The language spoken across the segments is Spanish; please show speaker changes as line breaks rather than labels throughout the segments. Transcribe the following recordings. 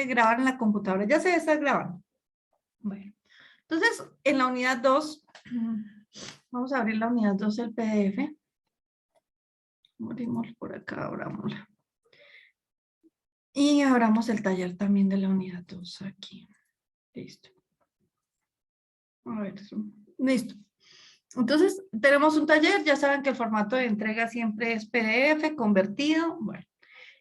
puede grabar en la computadora. Ya se está grabando. Bueno, entonces en la unidad 2, vamos a abrir la unidad 2 del PDF. Abrimos por acá, abramosla. Y abramos el taller también de la unidad 2 aquí. Listo. A ver, listo. Entonces, tenemos un taller, ya saben que el formato de entrega siempre es PDF, convertido. Bueno,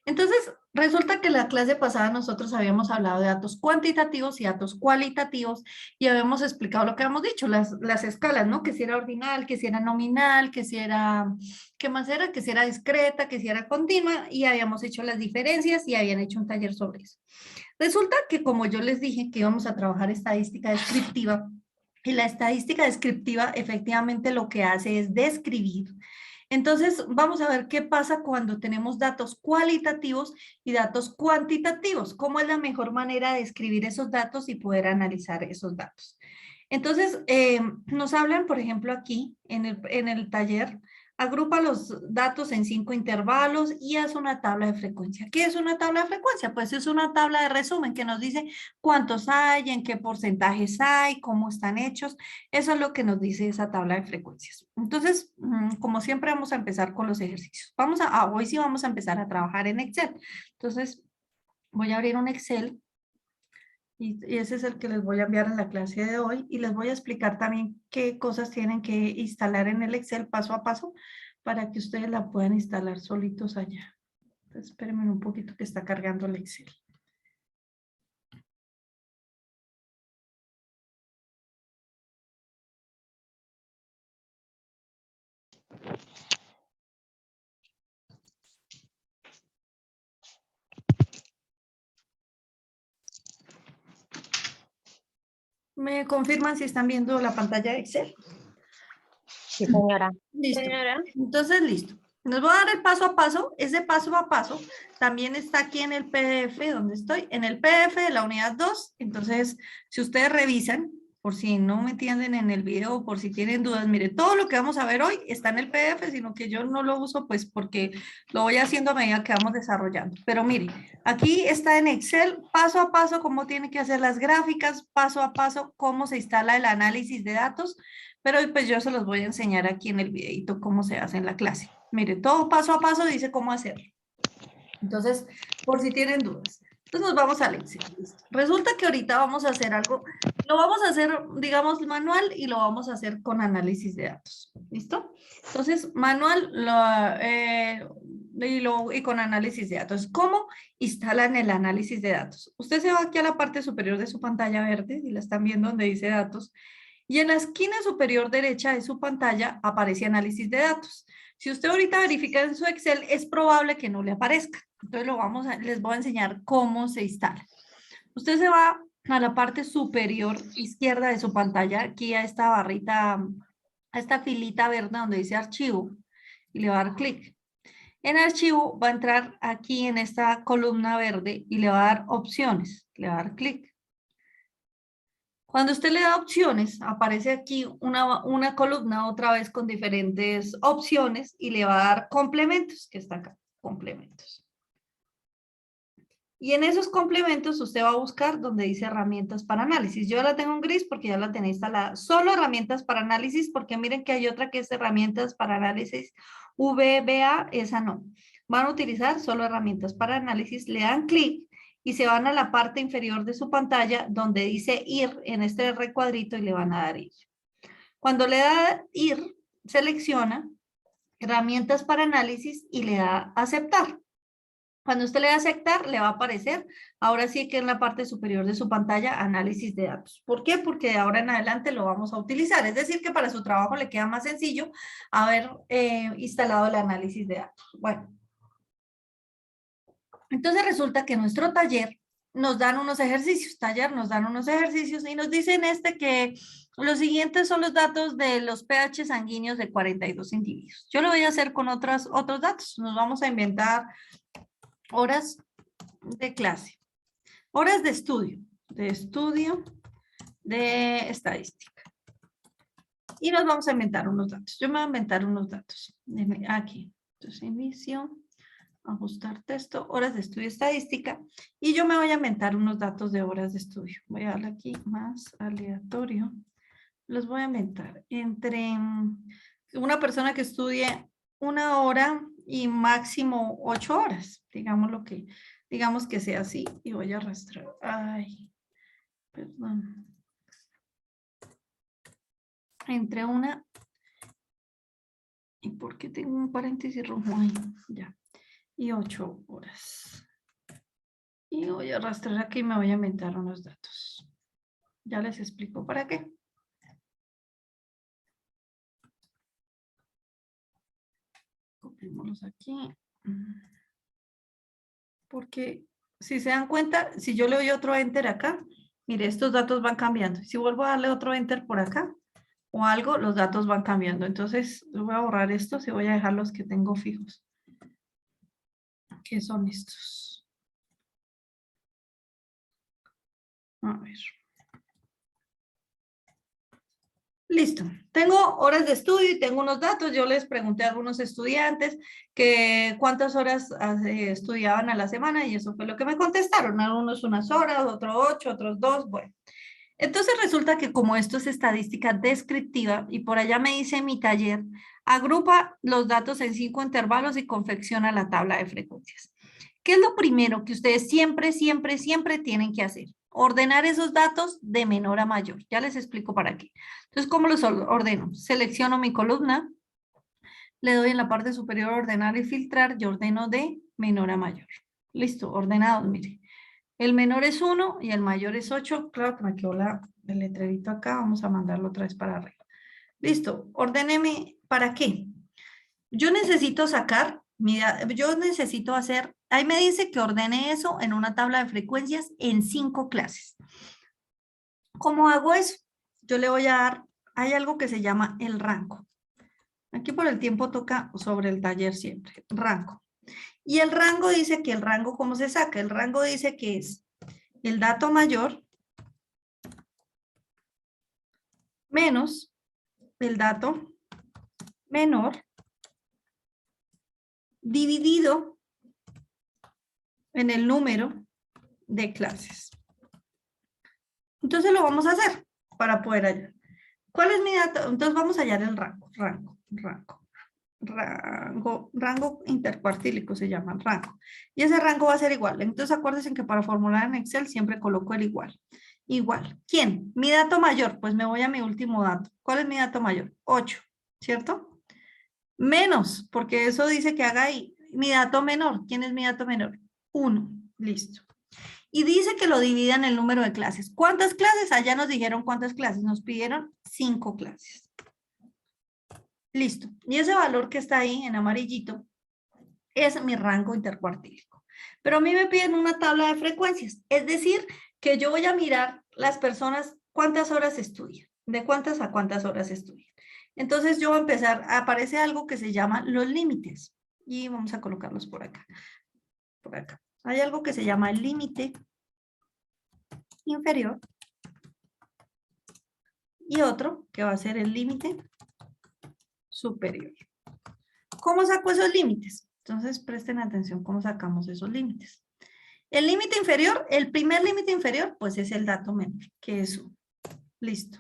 entonces, resulta que la clase pasada nosotros habíamos hablado de datos cuantitativos y datos cualitativos y habíamos explicado lo que habíamos dicho, las escalas, ¿no? Que si era ordinal, que si era nominal, que si era, ¿qué más era? Que si era discreta, que si era continua y habíamos hecho las diferencias y habían hecho un taller sobre eso. Resulta que como yo les dije que íbamos a trabajar estadística descriptiva, y la estadística descriptiva efectivamente lo que hace es describir. Entonces, vamos a ver qué pasa cuando tenemos datos cualitativos y datos cuantitativos. ¿Cómo es la mejor manera de escribir esos datos y poder analizar esos datos? Entonces, nos hablan, por ejemplo, aquí en el taller, agrupa los datos en 5 intervalos y hace una tabla de frecuencia. ¿Qué es una tabla de frecuencia? Pues es una tabla de resumen que nos dice cuántos hay, en qué porcentajes hay, cómo están hechos. Eso es lo que nos dice esa tabla de frecuencias. Entonces, como siempre, vamos a empezar con los ejercicios. Hoy sí vamos a empezar a trabajar en Excel. Entonces, voy a abrir un Excel. Y ese es el que les voy a enviar en la clase de hoy y les voy a explicar también qué cosas tienen que instalar en el Excel paso a paso para que ustedes la puedan instalar solitos allá. Entonces, espérenme un poquito que está cargando el Excel. ¿Me confirman si están viendo la pantalla de Excel?
Sí, señora.
Listo.
Señora.
Entonces, listo. Nos voy a dar el paso a paso. Ese paso a paso también está aquí en el PDF, donde estoy, en el PDF de la unidad 2. Entonces, si ustedes revisan, por si no me entienden en el video, por si tienen dudas, mire, todo lo que vamos a ver hoy está en el PDF, sino que yo no lo uso pues porque lo voy haciendo a medida que vamos desarrollando. Pero mire, aquí está en Excel, paso a paso, cómo tiene que hacer las gráficas, paso a paso, cómo se instala el análisis de datos, pero pues yo se los voy a enseñar aquí en el videito cómo se hace en la clase. Mire, todo paso a paso dice cómo hacerlo. Entonces, por si tienen dudas. Entonces nos vamos al Excel. Resulta que ahorita vamos a hacer algo, lo vamos a hacer, digamos, manual y lo vamos a hacer con análisis de datos. ¿Listo? Entonces, manual y con análisis de datos. ¿Cómo instalan el análisis de datos? Usted se va aquí a la parte superior de su pantalla verde, y la están viendo donde dice datos, y en la esquina superior derecha de su pantalla aparece análisis de datos. Si usted ahorita verifica en su Excel, es probable que no le aparezca. Entonces les voy a enseñar cómo se instala. Usted se va a la parte superior izquierda de su pantalla, aquí a esta barrita, a esta filita verde donde dice archivo, y le va a dar clic. En archivo va a entrar aquí en esta columna verde y le va a dar opciones, le va a dar clic. Cuando usted le da opciones, aparece aquí una columna otra vez con diferentes opciones y le va a dar complementos, que está acá, complementos. Y en esos complementos usted va a buscar donde dice herramientas para análisis. Yo la tengo en gris porque ya la tenía instalada. Solo herramientas para análisis, porque miren que hay otra que es herramientas para análisis VBA, esa no. Van a utilizar solo herramientas para análisis, le dan clic y se van a la parte inferior de su pantalla donde dice ir en este recuadrito y le van a dar ir. Cuando le da ir, selecciona herramientas para análisis y le da aceptar. Cuando usted le da aceptar, le va a aparecer, ahora sí que en la parte superior de su pantalla, análisis de datos. ¿Por qué? Porque de ahora en adelante lo vamos a utilizar. Es decir, que para su trabajo le queda más sencillo haber instalado el análisis de datos. Bueno, entonces resulta que nuestro taller nos dan unos ejercicios, y nos dicen que los siguientes son los datos de los pH sanguíneos de 42 individuos. Yo lo voy a hacer con otros datos. Nos vamos a inventar horas de clase, horas de estudio de estadística. Y nos vamos a inventar unos datos. Yo me voy a inventar unos datos. Aquí. Entonces, inicio. ajustar texto, horas de estudio estadística, y yo me voy a inventar unos datos de horas de estudio. Voy a darle aquí más aleatorio. Los voy a inventar entre una persona que estudie 1 hora y máximo 8 horas. Digamos que sea así, y voy a arrastrar. Ay, perdón. Entre una, ¿y por qué tengo un paréntesis rojo ahí? Ya. Y 8 horas. Y voy a arrastrar aquí y me voy a inventar unos datos. Ya les explico para qué. Copiémoslos aquí. Porque si se dan cuenta, si yo le doy otro enter acá, mire, estos datos van cambiando. Si vuelvo a darle otro enter por acá o algo, los datos van cambiando. Entonces, voy a borrar estos y voy a dejar los que tengo fijos. ¿Qué son estos? A ver. Listo. Tengo horas de estudio y tengo unos datos. Yo les pregunté a algunos estudiantes que cuántas horas estudiaban a la semana y eso fue lo que me contestaron. Algunos unas horas, otros 8, otros 2. Bueno. Entonces resulta que como esto es estadística descriptiva y por allá me dice mi taller, agrupa los datos en 5 intervalos y confecciona la tabla de frecuencias. ¿Qué es lo primero que ustedes siempre tienen que hacer? Ordenar esos datos de menor a mayor. Ya les explico para qué. Entonces, ¿cómo los ordeno? Selecciono mi columna, le doy en la parte superior ordenar y filtrar y ordeno de menor a mayor. Listo, ordenados, mire. El menor es 1 y el mayor es 8. Claro que me quedó el letrerito acá. Vamos a mandarlo otra vez para arriba. Listo. Ordéneme. ¿Para qué? Yo necesito sacar, yo necesito hacer, ahí me dice que ordene eso en una tabla de frecuencias en 5 clases. ¿Cómo hago eso? Yo le voy a dar, hay algo que se llama el rango. Aquí por el tiempo toca sobre el taller siempre, rango. Y el rango dice que el rango, ¿cómo se saca? El rango dice que es el dato mayor menos el dato menor dividido en el número de clases. Entonces lo vamos a hacer para poder hallar. ¿Cuál es mi dato? Entonces vamos a hallar el rango intercuartílico se llama rango. Y ese rango va a ser igual. Entonces acuérdense que para formular en Excel siempre coloco el igual. Igual. ¿Quién? Mi dato mayor. Pues me voy a mi último dato. ¿Cuál es mi dato mayor? 8, ¿cierto? Menos, porque eso dice que haga ahí. Mi dato menor. ¿Quién es mi dato menor? 1. Listo. Y dice que lo divida en el número de clases. ¿Cuántas clases? Allá nos dijeron cuántas clases. Nos pidieron 5 clases. Listo. Y ese valor que está ahí en amarillito es mi rango intercuartílico. Pero a mí me piden una tabla de frecuencias. Es decir, que yo voy a mirar las personas cuántas horas estudian. De cuántas a cuántas horas estudian. Entonces yo voy a empezar, aparece algo que se llama los límites. Y vamos a colocarlos por acá. Por acá. Hay algo que se llama el límite inferior. Y otro que va a ser el límite superior. ¿Cómo saco esos límites? Entonces presten atención cómo sacamos esos límites. El límite inferior, el primer límite inferior, pues es el dato menor, que es 1. Listo.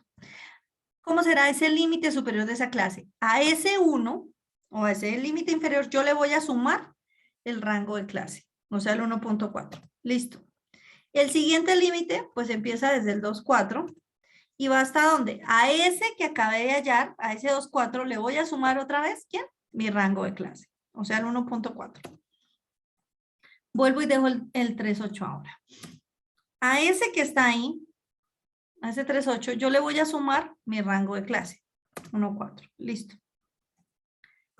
¿Cómo será ese límite superior de esa clase? A ese 1, o a ese límite inferior, yo le voy a sumar el rango de clase, o sea, el 1.4. Listo. El siguiente límite, pues empieza desde el 2.4 y va hasta donde? A ese que acabé de hallar, a ese 2.4, le voy a sumar otra vez, ¿quién? Mi rango de clase, o sea, el 1.4. Vuelvo y dejo el 3.8 ahora. A ese que está ahí, a ese 3.8, yo le voy a sumar mi rango de clase, 1.4. Listo.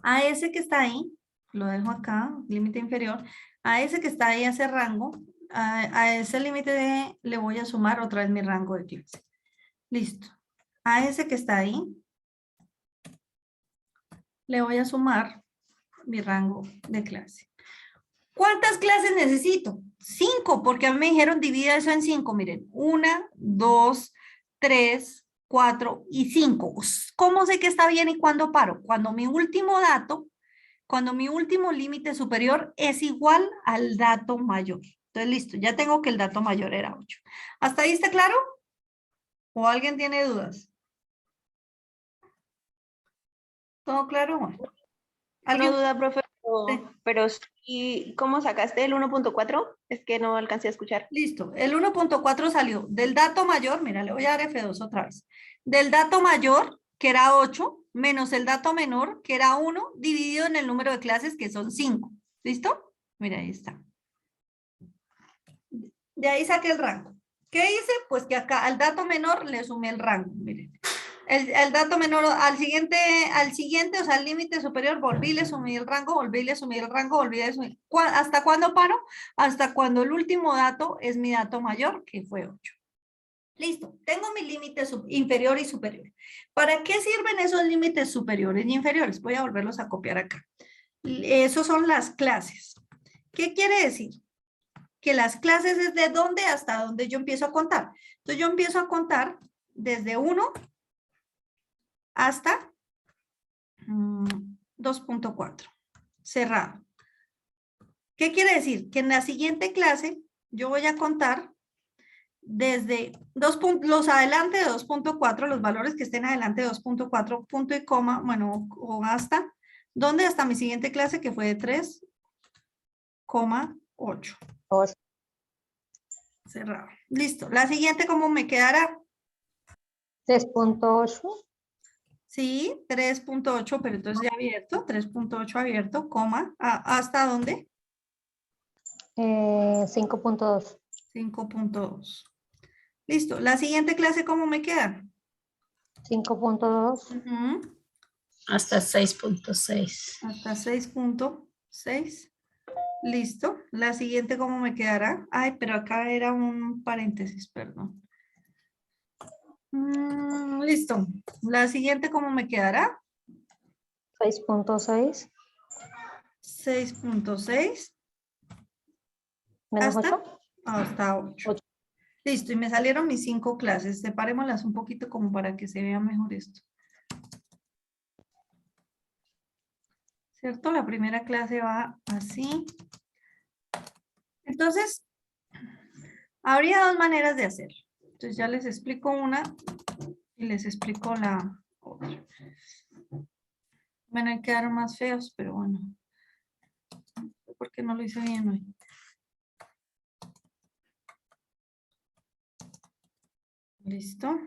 A ese que está ahí, lo dejo acá, límite inferior. A ese que está ahí, a ese rango, a ese límite le voy a sumar otra vez mi rango de clase. Listo. A ese que está ahí, le voy a sumar mi rango de clase. ¿Cuántas clases necesito? 5, porque a mí me dijeron divida eso en 5. Miren, 1, 2, 3, 4 y 5. ¿Cómo sé que está bien y cuándo paro? Cuando mi último dato cuando mi último límite superior es igual al dato mayor. Entonces, listo, ya tengo que el dato mayor era 8. ¿Hasta ahí está claro? ¿O alguien tiene dudas? ¿Todo claro? Bueno.
Una
¿Alguien?
duda, profe,
Sí.
pero sí, ¿cómo sacaste el 1.4? Es que no alcancé a escuchar.
Listo, el 1.4 salió del dato mayor, mira, le voy a dar F2 otra vez. Del dato mayor, que era 8, menos el dato menor, que era 1, dividido en el número de clases, que son 5. ¿Listo? Mira, ahí está. De ahí saqué el rango. ¿Qué hice? Pues que acá al dato menor le sumé el rango, miren. El dato menor al siguiente, o sea, al límite superior, volví, le sumí el rango, volví, le sumí el rango, volví, le sumí. ¿Hasta cuándo paro? Hasta cuando el último dato es mi dato mayor, que fue 8. Listo, tengo mi límite inferior y superior. ¿Para qué sirven esos límites superiores y inferiores? Voy a volverlos a copiar acá. Esos son las clases. ¿Qué quiere decir? Que las clases es de dónde hasta dónde yo empiezo a contar. Entonces yo empiezo a contar desde 1 hasta 2.4, cerrado. ¿Qué quiere decir? Que en la siguiente clase yo voy a contar desde los adelante de 2.4, los valores que estén adelante de 2.4, punto y coma, bueno, o hasta, ¿dónde? Hasta mi siguiente clase que fue de 3,8. Cerrado. Listo. La siguiente, ¿cómo me quedará?
3.8.
Sí, 3.8, pero entonces ya abierto, 3.8 abierto, coma, ¿hasta dónde?
5.2.
5.2. Listo. La siguiente clase, ¿cómo me queda?
5.2.
Hasta 6.6.
Hasta 6.6. Listo. La siguiente, ¿cómo me quedará? Ay, pero acá era un paréntesis, perdón. Listo. La siguiente, ¿cómo me quedará?
6.6.
6.6.
Menos
¿Hasta?
8.
Hasta 8. Listo, y me salieron mis 5 clases. Separémoslas un poquito como para que se vea mejor esto. ¿Cierto? La primera clase va así. Entonces, habría dos maneras de hacerlo. Entonces ya les explico una y les explico la otra. Bueno, hay que quedar más feos, pero bueno. No sé por qué no lo hice bien hoy. Listo.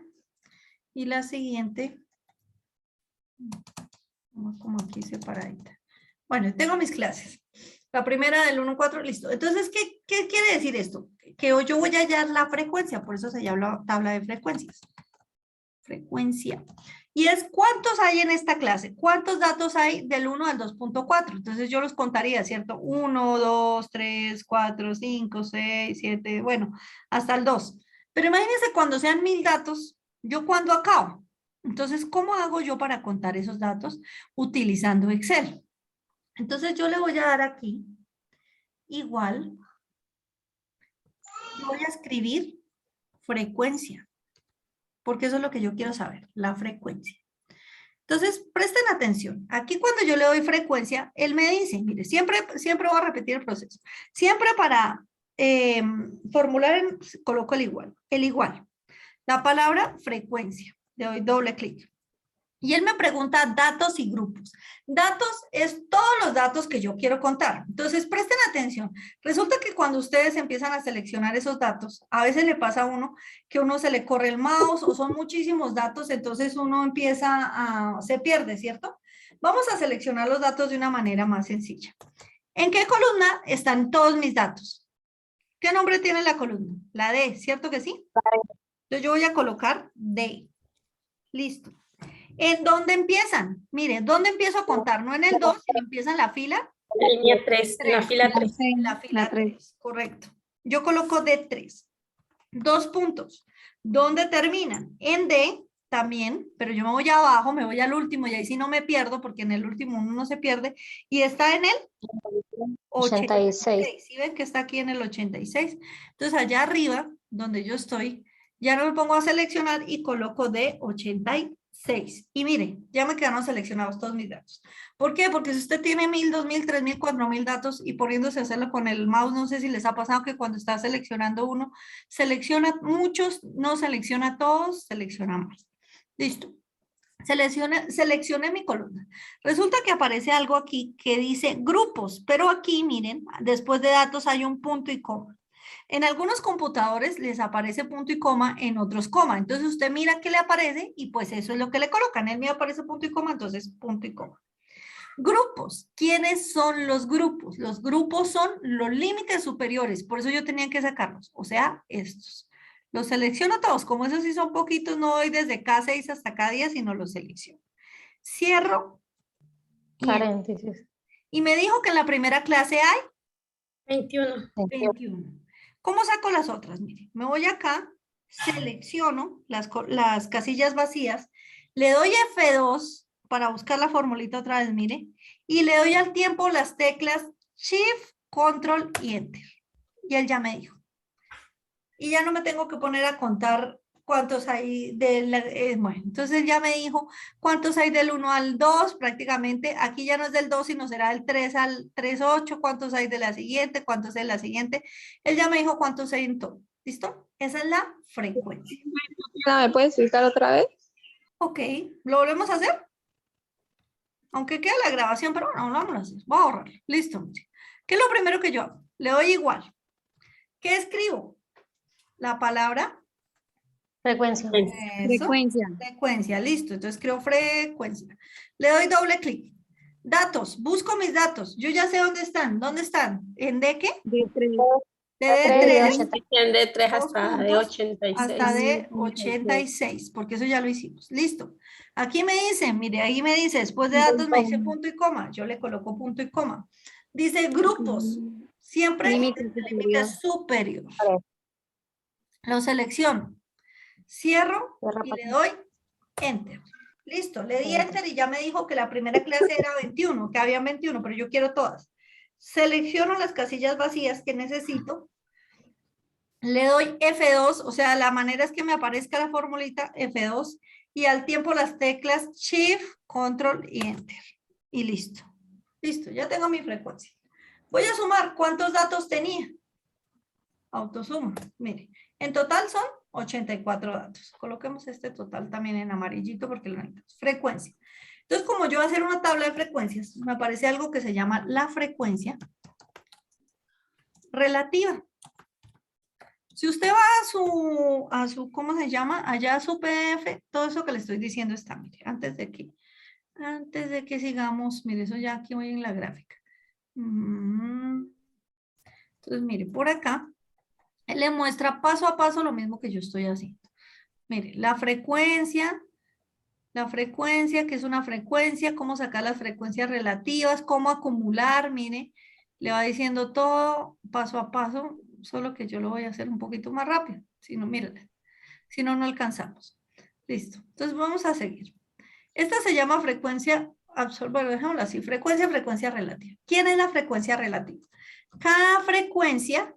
Y la siguiente, como aquí separadita. Bueno, tengo mis clases. La primera del 1-4, listo. Entonces, ¿qué quiere decir esto? Que yo voy a hallar la frecuencia, por eso se llama tabla de frecuencias. Frecuencia. Y es cuántos hay en esta clase. ¿Cuántos datos hay del 1 al 2.4? Entonces yo los contaría, ¿cierto? 1, 2, 3, 4, 5, 6, 7, bueno, hasta el 2. Pero imagínense cuando sean 1000 datos, ¿yo cuándo acabo? Entonces, ¿cómo hago yo para contar esos datos? Utilizando Excel. Entonces yo le voy a dar aquí, igual, voy a escribir frecuencia, porque eso es lo que yo quiero saber, la frecuencia. Entonces, presten atención. Aquí cuando yo le doy frecuencia, él me dice, mire, siempre voy a repetir el proceso. Siempre para formular, coloco el igual. El igual. La palabra frecuencia. Le doy doble clic. Y él me pregunta datos y grupos. Datos es todos los datos que yo quiero contar. Entonces, presten atención. Resulta que cuando ustedes empiezan a seleccionar esos datos, a veces le pasa a uno que uno se le corre el mouse o son muchísimos datos, entonces uno se pierde, ¿cierto? Vamos a seleccionar los datos de una manera más sencilla. ¿En qué columna están todos mis datos? ¿Qué nombre tiene la columna? La D, ¿cierto que sí? Entonces yo voy a colocar D. Listo. ¿En dónde empiezan? Mire, ¿dónde empiezo a contar? No en el 2, sino empieza en la fila.
La línea 3, en la fila 3.
En la fila 3, correcto. Yo coloco D3. 2 puntos. ¿Dónde terminan? En D también, pero yo me voy abajo, me voy al último y ahí sí no me pierdo porque en el último uno no se pierde. Y está en el 86. ¿Sí ven que está aquí en el 86? Entonces allá arriba, donde yo estoy, ya no me pongo a seleccionar y coloco D86. 6. Y mire, ya me quedaron seleccionados todos mis datos. ¿Por qué? Porque si usted tiene 1000, 2000, 3000, 4000 datos y poniéndose a hacerlo con el mouse, no sé si les ha pasado que cuando está seleccionando uno, selecciona muchos, no selecciona todos, selecciona más. Listo. Seleccioné mi columna. Resulta que aparece algo aquí que dice grupos, pero aquí miren, después de datos hay un punto y coma. En algunos computadores les aparece punto y coma, en otros coma. Entonces usted mira qué le aparece y pues eso es lo que le colocan. En el mío aparece punto y coma, entonces punto y coma. Grupos. ¿Quiénes son los grupos? Los grupos son los límites superiores, por eso yo tenía que sacarlos, o sea, estos. Los selecciono todos, como esos sí son poquitos, no voy desde K6 hasta K10, sino los selecciono. Cierro.
Paréntesis.
Y me dijo que en la primera clase hay
21.
21. ¿Cómo saco las otras? Mire, me voy acá, selecciono las casillas vacías, le doy F2 para buscar la formulita otra vez, mire, y le doy al tiempo las teclas Shift, Control y Enter. Y él ya me dijo. Y ya no me tengo que poner a contar cuántos hay bueno, entonces ya me dijo cuántos hay del 1 al 2, prácticamente, aquí ya no es del 2, sino será del 3 al 3, 8, cuántos hay de la siguiente, cuántos hay de la siguiente, él ya me dijo cuántos hay en todo, ¿listo? Esa es la frecuencia.
¿Me puedes explicar otra vez?
Ok, ¿lo volvemos a hacer? Aunque queda la grabación, pero bueno, lo vamos a hacer, voy a borrarlo, listo. ¿Qué es lo primero que yo hago? Le doy igual. ¿Qué escribo? La palabra
Frecuencia.
eso, frecuencia, listo. Entonces creo frecuencia. Le doy doble clic. Datos, busco mis datos. Yo ya sé dónde están. ¿Dónde están? ¿En D qué? De D3.
De 3 hasta de 86.
Hasta de 86, porque eso ya lo hicimos. Listo. Aquí me dice, mire, ahí me dice, después de datos me dice punto y coma. Yo le coloco punto y coma. Dice grupos. Siempre límite superior. Lo selecciono. Cierro y le doy Enter. Listo, le di Enter y ya me dijo que la primera clase era 21, que había 21, pero yo quiero todas. Selecciono las casillas vacías que necesito. Le doy F2, o sea, la manera es que me aparezca la formulita F2 y al tiempo las teclas Shift, Control y Enter. Y listo. Listo, ya tengo mi frecuencia. Voy a sumar cuántos datos tenía. Autosuma, mire, en total son 84 datos. Coloquemos este total también en amarillito porque lo necesitamos. Frecuencia. Entonces, como yo voy a hacer una tabla de frecuencias, me aparece algo que se llama la frecuencia relativa. Si usted va a su, ¿cómo se llama? Allá a su PDF, todo eso que le estoy diciendo está, mire, antes de que sigamos, mire, eso ya aquí voy en la gráfica. Entonces, mire, por acá, él le muestra paso a paso lo mismo que yo estoy haciendo. Mire, la frecuencia, que es una frecuencia, cómo sacar las frecuencias relativas, cómo acumular, mire, le va diciendo todo paso a paso, solo que yo lo voy a hacer un poquito más rápido, si no, mírenle, si no, no alcanzamos. Listo, entonces vamos a seguir. Esta se llama frecuencia, bueno, dejémoslo así, frecuencia relativa. ¿Quién es la frecuencia relativa? Cada frecuencia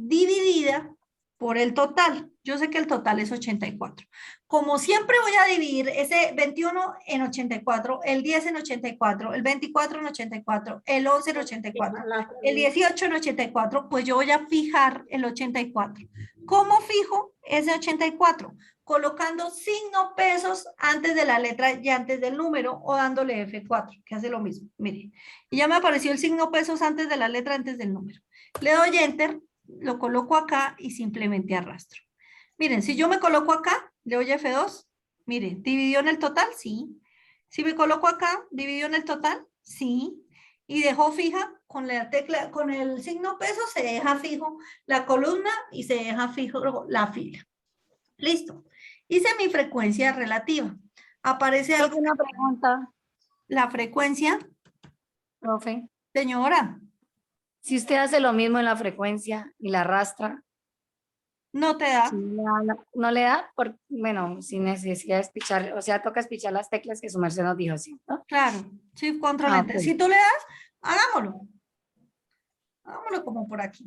dividida por el total. Yo sé que el total es 84. Como siempre voy a dividir ese 21 en 84, el 10 en 84, el 24 en 84, el 11 en 84, el 18 en 84, pues yo voy a fijar el 84. ¿Cómo fijo ese 84? Colocando signo pesos antes de la letra y antes del número o dándole F4, que hace lo mismo. Mire, y ya me apareció el signo pesos antes de la letra, antes del número. Le doy Enter, lo coloco acá y simplemente arrastro. Miren, si yo me coloco acá, le doy F2, miren, ¿dividió en el total? Sí. Si me coloco acá, ¿dividió en el total? Sí. Y dejó fija con la tecla, con el signo peso se deja fijo la columna y se deja fijo la fila. Listo. Hice mi frecuencia relativa. Aparece algo.
Una pregunta,
La frecuencia,
profe.
señora,
Si usted hace lo mismo en la frecuencia y la arrastra,
no te da.
no le da, bueno, sin necesidad de espichar, o sea, toca espichar las teclas que su merced nos dijo, ¿cierto?
Claro, sí, control Enter.
Ok.
Si tú le das, hagámoslo. Hagámoslo como por aquí.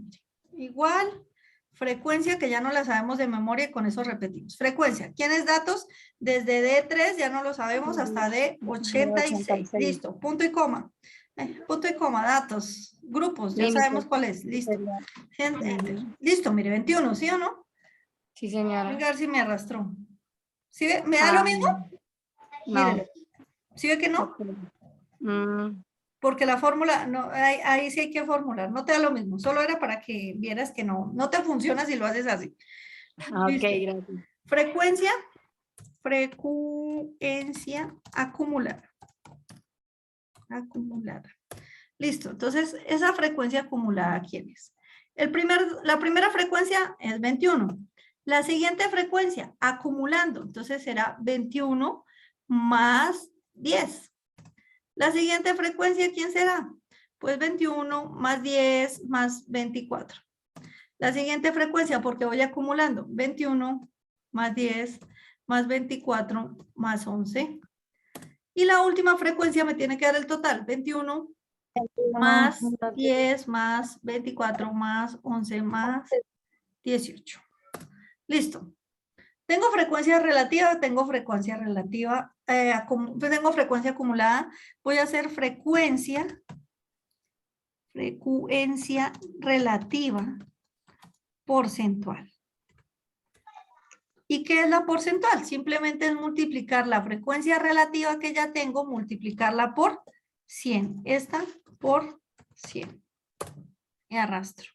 Igual, Frecuencia que ya no la sabemos de memoria y con eso repetimos. Frecuencia. ¿Quiénes datos? Desde D3 ya no lo sabemos hasta D86. Listo. Punto y coma. Punto y coma. Datos. Grupos. Ya
Límite.
sabemos cuál es. Listo. Enter. Listo. Mire, 21. ¿Sí o no?
Sí,
Voy a
señora.
ver si me arrastró. ¿Sí ve? ¿Me da lo mismo?
No.
Mírelo. ¿Sí ve que no?
Ok. Mm,
Porque la fórmula, no, ahí sí hay que formular, no te da lo mismo, solo era para que vieras que no te funciona si lo haces así.
ok,
Listo.
gracias.
Frecuencia acumulada. Acumulada. Listo, entonces esa frecuencia acumulada, ¿quién es? La primera frecuencia es 21. La siguiente frecuencia, acumulando, entonces será 21 más 10. La siguiente frecuencia, ¿quién será? Pues 21 más 10 más 24. La siguiente frecuencia, porque voy acumulando, 21 más 10 más 24 más 11. Y la última frecuencia me tiene que dar el total, 21 más 10 más 24 más 11 más 18. Listo. Tengo frecuencia relativa, tengo frecuencia relativa, tengo frecuencia acumulada. Voy a hacer frecuencia relativa porcentual. ¿Y qué es la porcentual? Simplemente es multiplicar la frecuencia relativa que ya tengo, multiplicarla por 100. Esta por 100. Y arrastro.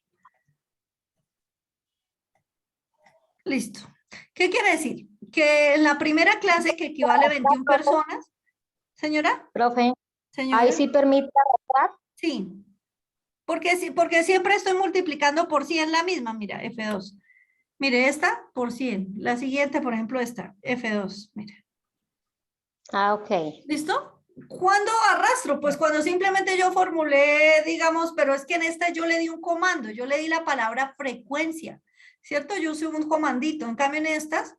Listo. ¿Qué quiere decir? Que en la primera clase, que equivale a 21 personas, señora,
Profe,
señora,
ahí sí permite arrastrar.
sí, porque siempre estoy multiplicando por 100 la misma, mira, F2. Mire, esta por 100, la siguiente, por ejemplo, esta, F2, mire.
Ah, ok.
¿Listo? ¿Cuándo arrastro? Pues cuando simplemente yo formulé, digamos, pero es que en esta yo le di un comando, yo le di la palabra frecuencia, ¿cierto? Yo usé un comandito, en cambio en estas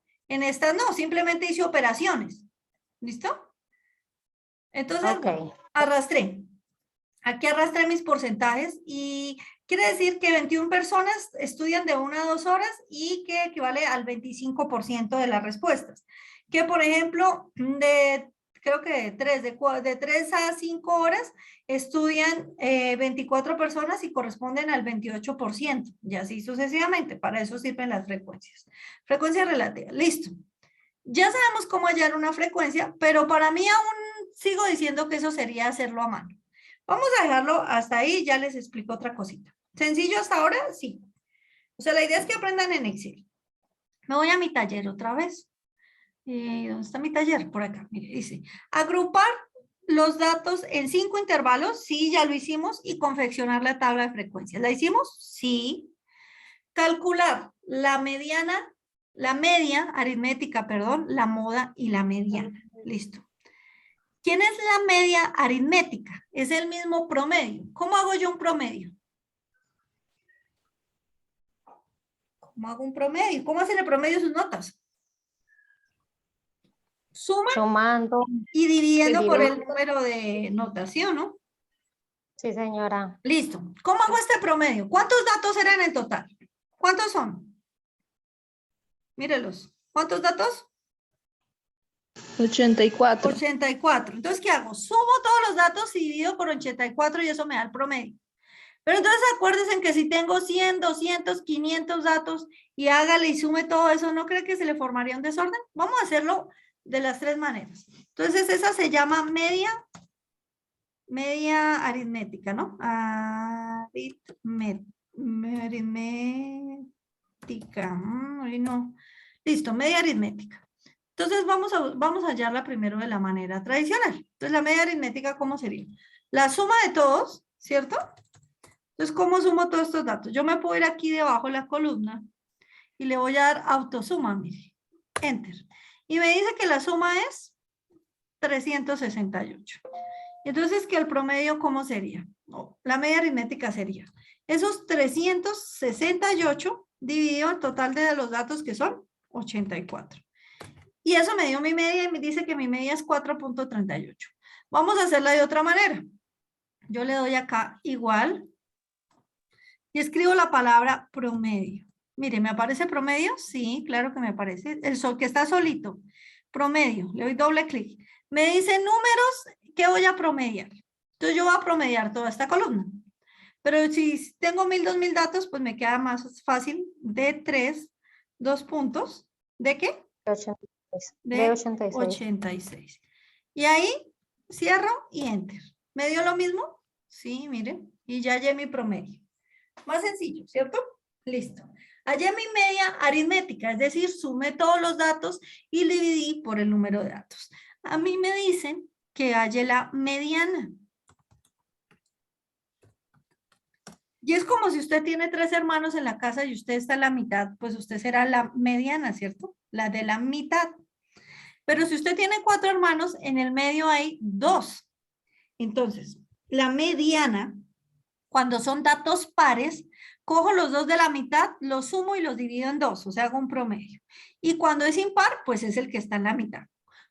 no, simplemente hice operaciones, ¿listo? Entonces,
Ok.
arrastré. Aquí arrastré mis porcentajes y quiere decir que 21 personas estudian de 1 a 2 horas y que equivale al 25% de las respuestas. Que, por ejemplo, creo que de 3 a 5 horas estudian 24 personas y corresponden al 28%, y así sucesivamente. Para eso sirven las frecuencias. Frecuencia relativa, listo. Ya sabemos cómo hallar una frecuencia, pero para mí aún sigo diciendo que eso sería hacerlo a mano. Vamos a dejarlo hasta ahí, ya les explico otra cosita. ¿Sencillo hasta ahora? Sí. O sea, la idea es que aprendan en Excel. Me voy a mi taller otra vez. ¿Dónde está mi taller? Por acá. Mire, dice, agrupar los datos en 5 intervalos. Sí, ya lo hicimos. Y confeccionar la tabla de frecuencias. ¿La hicimos? Sí. Calcular la media aritmética, perdón, la moda y la mediana. Listo. ¿Quién es la media aritmética? Es el mismo promedio. ¿Cómo hago yo un promedio? ¿Cómo hago un promedio? ¿Cómo hacen el promedio de sus notas? Suman
Sumando.
y dividiendo por el
Dividiendo.
número de notas, ¿sí o no?
Sí, señora.
Listo. ¿Cómo hago este promedio? ¿Cuántos datos eran en total? ¿Cuántos son? Mírelos. ¿Cuántos datos?
84.
84. Entonces, ¿qué hago? Sumo todos los datos y divido por 84 y eso me da el promedio. Pero entonces acuérdense que si tengo 100, 200, 500 datos y hágale y sume todo eso, ¿no cree que se le formaría un desorden? Vamos a hacerlo de las 3 maneras. Entonces, esa se llama media aritmética, ¿no? Aritmética. No. Listo, media aritmética. Entonces vamos a hallarla primero de la manera tradicional. Entonces la media aritmética, ¿cómo sería? La suma de todos, ¿cierto? Entonces, ¿cómo sumo todos estos datos? Yo me puedo ir aquí debajo de la columna y le voy a dar autosuma, mire. Enter. Y me dice que la suma es 368. Entonces, ¿que el promedio cómo sería? La media aritmética sería esos 368 dividido el total de los datos que son 84. Y eso me dio mi media y me dice que mi media es 4.38. Vamos a hacerla de otra manera. Yo le doy acá igual y escribo la palabra promedio. Mire, ¿me aparece promedio? Sí, claro que me aparece. El sol que está solito. Promedio. Le doy doble clic. Me dice números que voy a promediar. Entonces yo voy a promediar toda esta columna. Pero si tengo 1000, 2000 datos, pues me queda más fácil de 3, 2 puntos. ¿De qué?
86.
De
De 86.
86. Y ahí cierro y enter. ¿Me dio lo mismo? Sí, miren. Y ya hallé mi promedio. Más sencillo, ¿cierto? Listo. Hallé mi media aritmética, es decir, sumé todos los datos y dividí por el número de datos. A mí me dicen que halle la mediana. Y es como si usted tiene 3 hermanos en la casa y usted está en la mitad, pues usted será la mediana, ¿cierto? La de la mitad. Pero si usted tiene 4 hermanos, en el medio hay 2. Entonces, la mediana, cuando son datos pares, cojo los 2 de la mitad, los sumo y los divido en 2, o sea, hago un promedio. Y cuando es impar, pues es el que está en la mitad.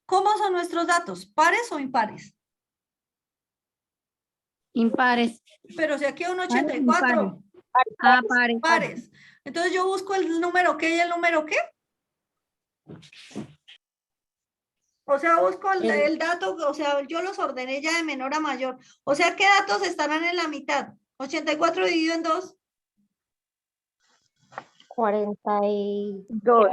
¿Cómo son nuestros datos? ¿Pares o impares?
Impares.
Pero si aquí hay un
Pares,
84.
Ah, pares.
Pares. Entonces yo busco el número qué y el número qué. O sea, busco el dato, o sea, yo los ordené ya de menor a mayor. O sea, ¿qué datos estarán en la mitad? 84 dividido en 2.
42.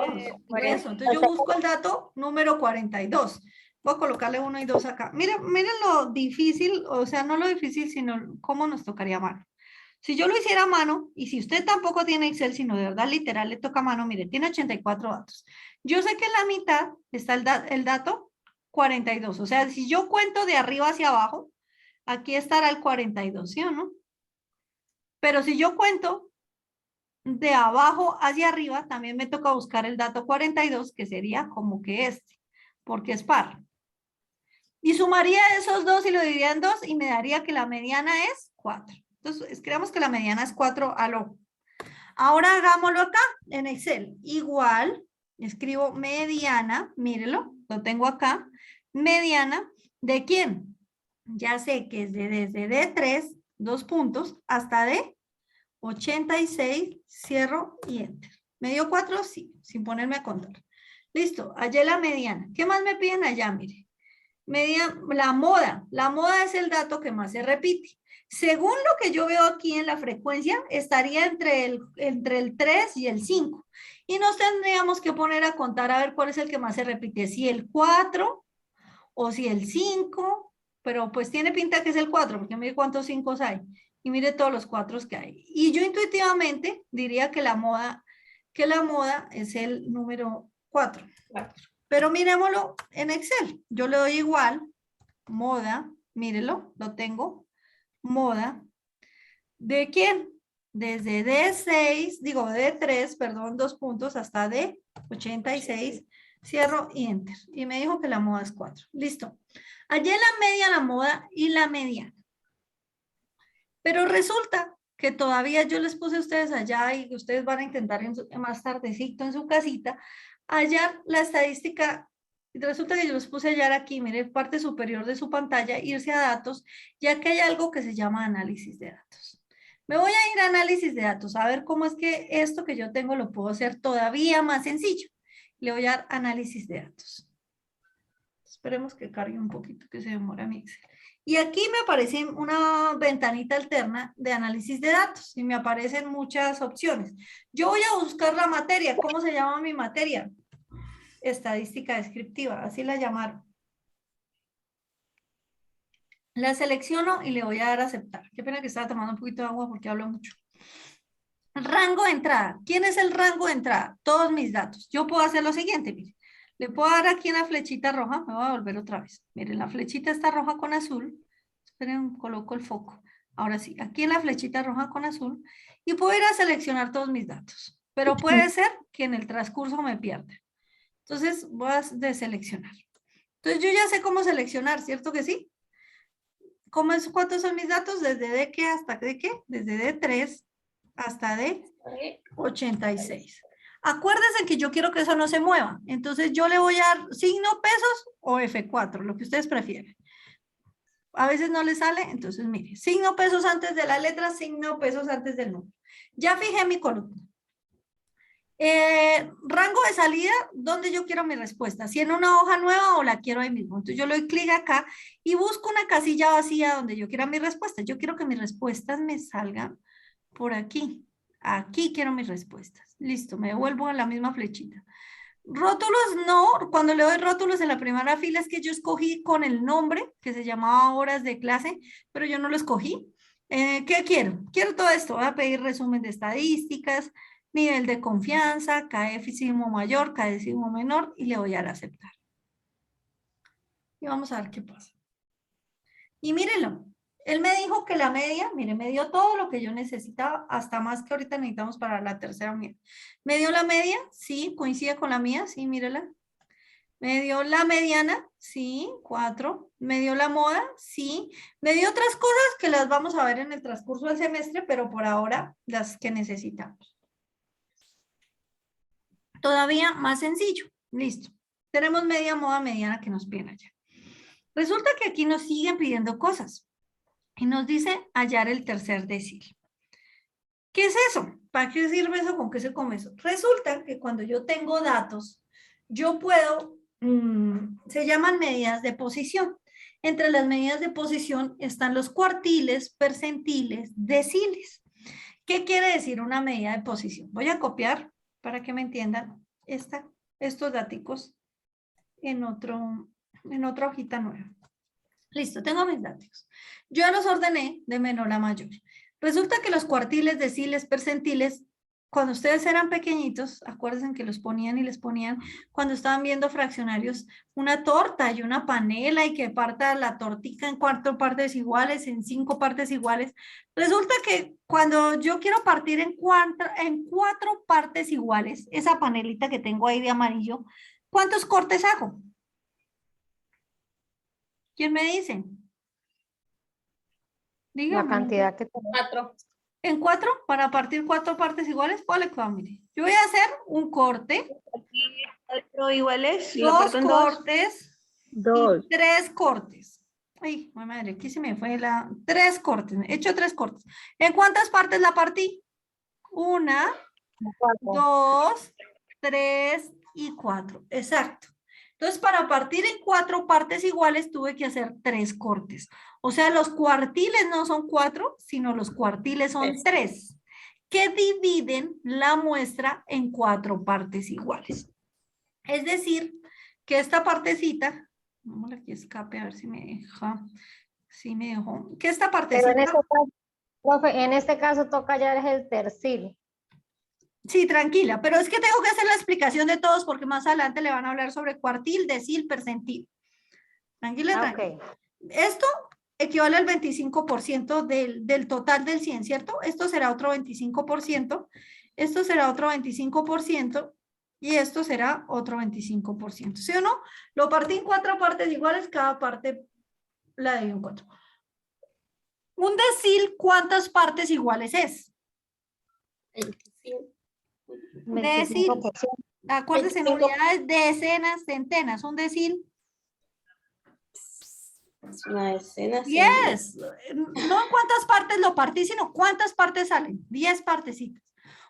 Eso, entonces yo busco el dato número 42. Voy a colocarle 1 y 2 acá. Miren lo difícil, o sea, no lo difícil, sino cómo nos tocaría a mano. Si yo lo hiciera a mano, y si usted tampoco tiene Excel, sino de verdad literal le toca a mano, mire, tiene 84 datos. Yo sé que en la mitad está el dato 42. O sea, si yo cuento de arriba hacia abajo, aquí estará el 42, ¿sí o no? Pero si yo cuento de abajo hacia arriba, también me toca buscar el dato 42, que sería como que este, porque es par. Y sumaría esos dos y lo dividiría en 2 y me daría que la mediana es 4. Entonces, escribamos que la mediana es 4 al ojo. Ahora hagámoslo acá en Excel. Igual, escribo mediana, mírelo, lo tengo acá. Mediana, ¿de quién? Ya sé que es desde D3, 2 puntos, hasta D86, cierro y enter. ¿Me dio 4? Sí, sin ponerme a contar. Listo, hallé la mediana. ¿Qué más me piden allá? Mire. La moda es el dato que más se repite. Según lo que yo veo aquí en la frecuencia, estaría entre el 3 y el 5. Y nos tendríamos que poner a contar a ver cuál es el que más se repite, si el 4 o si el 5, pero pues tiene pinta que es el 4, porque mire cuántos 5 hay. Y mire todos los 4 que hay. Y yo intuitivamente diría que la moda es el número 4. Pero miremoslo en Excel. Yo le doy igual, moda, mírelo, lo tengo, moda. ¿De quién? Desde D6, digo D3, perdón, 2 puntos, hasta D86, cierro y enter. Y me dijo que la moda es 4. Listo. Hallé la media, la moda y la mediana. Pero resulta que todavía yo les puse a ustedes allá y ustedes van a intentar más tardecito en su casita hallar la estadística. Resulta que yo los puse a hallar aquí, mire, parte superior de su pantalla, irse a datos, ya que hay algo que se llama análisis de datos. Me voy a ir a análisis de datos, a ver cómo es que esto que yo tengo lo puedo hacer todavía más sencillo. Le voy a dar análisis de datos. Esperemos que cargue un poquito, que se demora mi Excel. Y aquí me aparece una ventanita alterna de análisis de datos y me aparecen muchas opciones. Yo voy a buscar la materia. ¿Cómo se llama mi materia? Estadística descriptiva, así la llamaron. La selecciono y le voy a dar a aceptar. Qué pena que estaba tomando un poquito de agua porque hablo mucho. Rango de entrada. ¿Quién es el rango de entrada? Todos mis datos. Yo puedo hacer lo siguiente, mire. Le puedo dar aquí en la flechita roja, me voy a volver otra vez. Miren, la flechita está roja con azul. Esperen, coloco el foco. Ahora sí, aquí en la flechita roja con azul. Y puedo ir a seleccionar todos mis datos. Pero puede ser que en el transcurso me pierda. Entonces voy a deseleccionar. Entonces yo ya sé cómo seleccionar, ¿cierto que sí? ¿Cuántos son mis datos? ¿Desde D qué hasta D qué? Desde D3 hasta D86. Acuérdense que yo quiero que eso no se mueva. Entonces yo le voy a dar signo pesos o F4, lo que ustedes prefieren. A veces no le sale, entonces mire, signo pesos antes de la letra, signo pesos antes del número. Ya fijé mi columna. Rango de salida, ¿dónde yo quiero mi respuesta? Si en una hoja nueva o la quiero ahí mismo. Entonces yo le doy clic acá y busco una casilla vacía donde yo quiera mi respuesta. Yo quiero que mis respuestas me salgan por aquí. Aquí quiero mis respuestas. Listo, me devuelvo en la misma flechita. Rótulos no, cuando le doy rótulos en la primera fila es que yo escogí con el nombre que se llamaba horas de clase, pero yo no lo escogí. ¿Qué quiero? Quiero todo esto. Voy a pedir resumen de estadísticas, nivel de confianza, KF mayor, KF menor y le voy a dar a aceptar. Y vamos a ver qué pasa. Y mírenlo, él me dijo que la media, mire, me dio todo lo que yo necesitaba, hasta más que ahorita necesitamos para la tercera unidad. ¿Me dio la media? Sí, coincide con la mía, sí, mírela. ¿Me dio la mediana? Sí, 4. ¿Me dio la moda? Sí. Me dio otras cosas que las vamos a ver en el transcurso del semestre, pero por ahora las que necesitamos. Todavía más sencillo. Listo. Tenemos media, moda, mediana que nos piden allá. Resulta que aquí nos siguen pidiendo cosas. Y nos dice hallar el tercer decil. ¿Qué es eso? ¿Para qué sirve eso? ¿Con qué se come eso? Resulta que cuando yo tengo datos, yo puedo, se llaman medidas de posición. Entre las medidas de posición están los cuartiles, percentiles, deciles. ¿Qué quiere decir una medida de posición? Voy a copiar para que me entiendan estos datos en otra hojita nueva. Listo, tengo mis datos. Yo ya los ordené de menor a mayor. Resulta que los cuartiles, deciles, percentiles, cuando ustedes eran pequeñitos, acuérdense que los ponían y les ponían, cuando estaban viendo fraccionarios, una torta y una panela y que parta la tortica en 4 partes iguales, en 5 partes iguales. Resulta que cuando yo quiero partir en 4 partes iguales, esa panelita que tengo ahí de amarillo, ¿cuántos cortes hago? ¿Quién me dice? Dígame.
La cantidad que tenemos.
4.
En 4, para partir 4 partes iguales, ¿cuál es? Mire, yo voy a hacer un corte,
4 iguales, lo
2
parto en 2.
cortes
Dos.
y 3 cortes. Ay, mi madre, aquí se me fue 3 cortes, he hecho 3 cortes. ¿En cuántas partes la partí? 1, 2, 3 y 4. Exacto. Entonces, para partir en 4 partes iguales, tuve que hacer 3 cortes. O sea, los cuartiles no son 4, sino los cuartiles son 3, que dividen la muestra en 4 partes iguales. Es decir, que esta partecita, vamos aquí escape a ver si me deja, me dejó, que esta
Pero
partecita...
en este caso, profe, en este caso toca ya el tercil.
Sí, tranquila, pero es que tengo que hacer la explicación de todos porque más adelante le van a hablar sobre cuartil, decil, percentil. Tranquila, tranquila.
Ok.
Esto equivale al 25% del total del 100, ¿cierto? Esto será otro 25%, esto será otro 25% y esto será otro 25%. ¿Sí o no? Lo partí en 4 partes iguales, cada parte la divido en 4. Un decil, ¿cuántas partes iguales es?
25.
Decil,
25%.
acuérdense en
25.
unidades, decenas, centenas. Un decil,
Es una decena.
10. No en cuántas partes lo partí, sino cuántas partes salen. 10 partecitas.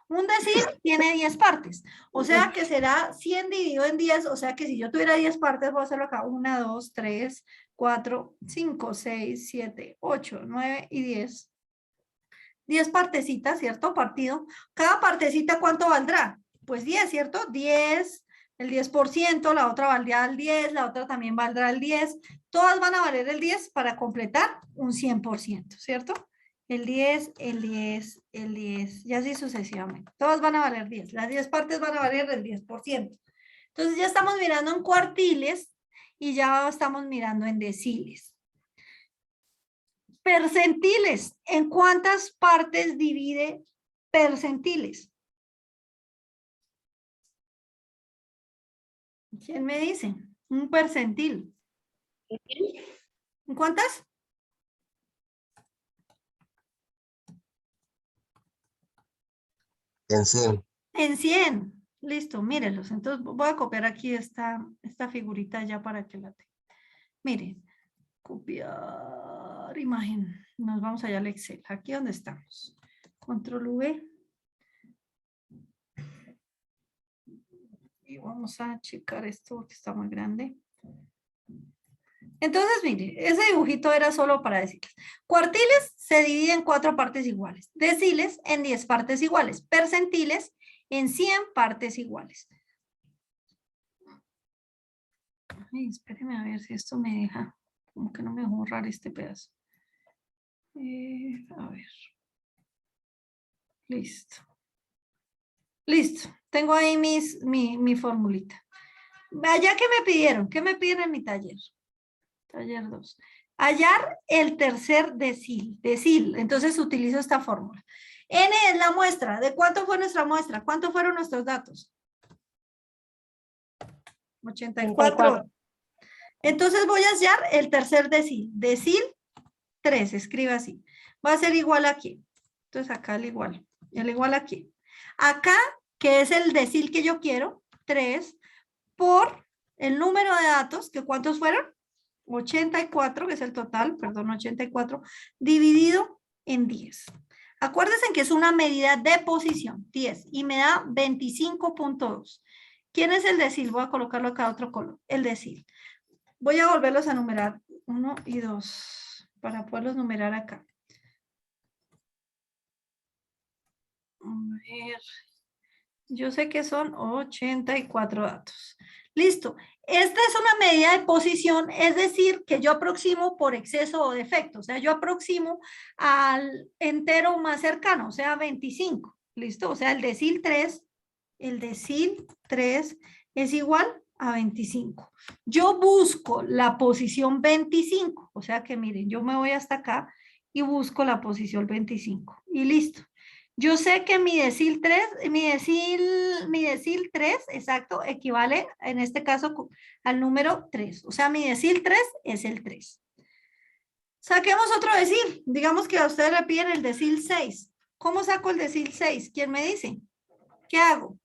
Un decil tiene 10 partes. O sea que será 100 dividido en 10. O sea que si yo tuviera 10 partes, voy a hacerlo acá. 1, 2, 3, 4, 5, 6, 7, 8, 9 y 10. 10 partecitas, ¿cierto? Partido. Cada partecita, ¿cuánto valdrá? Pues 10, ¿cierto? 10, el 10%, la otra valdrá el 10, la otra también valdrá el 10. Todas van a valer el 10 para completar un 100%, ¿cierto? El 10, el 10, el 10, y así sucesivamente. Todas van a valer 10. Las 10 partes van a valer el 10%. Entonces ya estamos mirando en cuartiles y ya estamos mirando en deciles. Percentiles. ¿En cuántas partes divide percentiles? ¿Quién me dice? Un percentil. ¿En cuántas?
En 100.
En 100. Listo, mírenlos. Entonces voy a copiar aquí esta figurita ya para que la tengan. Miren, copiar imagen. Nos vamos allá al Excel. Aquí donde estamos. Control V. Y vamos a checar esto porque está muy grande. Entonces, mire, ese dibujito era solo para decirles. Cuartiles se dividen en 4 partes iguales. Deciles en 10 partes iguales. Percentiles en 100 partes iguales. Ay, espéreme a ver si esto me deja. Como que no me dejó borrar este pedazo. A ver. Listo. Listo. Tengo ahí mi formulita. Allá que me pidieron. ¿Qué me piden en mi taller? Taller 2. Hallar el tercer decil. Decil. Entonces utilizo esta fórmula. N es la muestra. ¿De cuánto fue nuestra muestra? ¿Cuántos fueron nuestros datos? 84. Entonces voy a hallar el tercer decil. Decil 3. Escribe así. Va a ser igual aquí. Entonces acá el igual. El igual aquí. Acá, que es el decil que yo quiero, 3 por el número de datos, que ¿cuántos fueron? 84, que es el total, perdón, 84, dividido en 10. Acuérdense que es una medida de posición, 10, y me da 25.2. ¿Quién es el decil? Voy a colocarlo acá a otro color, el decil. Voy a volverlos a numerar, 1 y 2, para poderlos numerar acá. A ver, yo sé que son 84 datos. Listo. Esta es una medida de posición, es decir, que yo aproximo por exceso o defecto. O sea, yo aproximo al entero más cercano, o sea, 25. ¿Listo? O sea, el decil 3 es igual a 25. Yo busco la posición 25. O sea que miren, yo me voy hasta acá y busco la posición 25. Y listo. Yo sé que mi decil 3, exacto, equivale en este caso al número 3. O sea, mi decil 3 es el 3. Saquemos otro decil. Digamos que a ustedes le piden el decil 6. ¿Cómo saco el decil 6? ¿Quién me dice? ¿Qué hago?